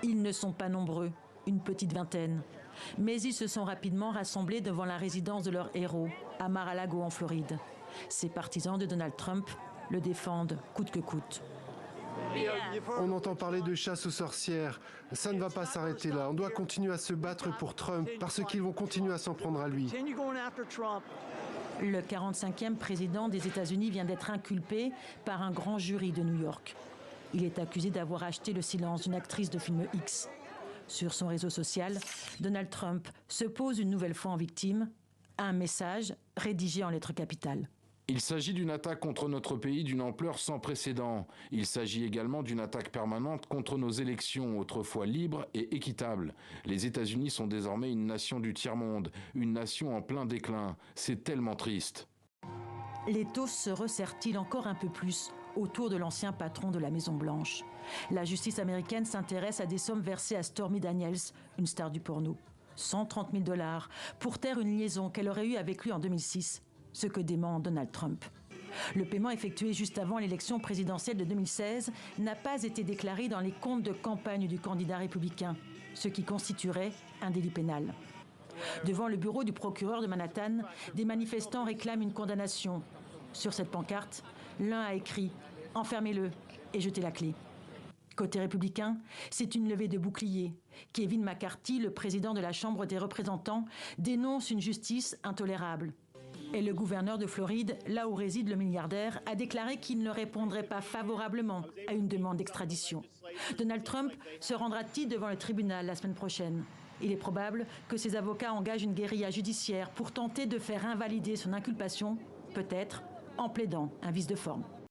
Ils ne sont pas nombreux, une petite vingtaine. Mais ils se sont rapidement rassemblés devant la résidence de leur héros, à Mar-a-Lago en Floride. Ces partisans de Donald Trump le défendent coûte que coûte. On entend parler de chasse aux sorcières. Ça ne va pas s'arrêter là. On doit continuer à se battre pour Trump parce qu'ils vont continuer à s'en prendre à lui. Le 45e président des États-Unis vient d'être inculpé par un grand jury de New York. Il est accusé d'avoir acheté le silence d'une actrice de film X. Sur son réseau social, Donald Trump se pose une nouvelle fois en victime. Un message rédigé en lettres capitales. Il s'agit d'une attaque contre notre pays d'une ampleur sans précédent. Il s'agit également d'une attaque permanente contre nos élections, autrefois libres et équitables. Les États-Unis sont désormais une nation du tiers-monde, une nation en plein déclin. C'est tellement triste. L'étau se resserre-t-il encore un peu plus autour de l'ancien patron de la Maison-Blanche? La justice américaine s'intéresse à des sommes versées à Stormy Daniels, une star du porno. 130 000 $ pour taire une liaison qu'elle aurait eue avec lui en 2006. Ce que dément Donald Trump. Le paiement effectué juste avant l'élection présidentielle de 2016 n'a pas été déclaré dans les comptes de campagne du candidat républicain, ce qui constituerait un délit pénal. Devant le bureau du procureur de Manhattan, des manifestants réclament une condamnation. Sur cette pancarte, l'un a écrit « Enfermez-le et jetez la clé ». Côté républicain, c'est une levée de bouclier. Kevin McCarthy, le président de la Chambre des représentants, dénonce une justice intolérable. Et le gouverneur de Floride, là où réside le milliardaire, a déclaré qu'il ne répondrait pas favorablement à une demande d'extradition. Donald Trump se rendra-t-il devant le tribunal la semaine prochaine? Il est probable que ses avocats engagent une guérilla judiciaire pour tenter de faire invalider son inculpation, peut-être en plaidant un vice de forme.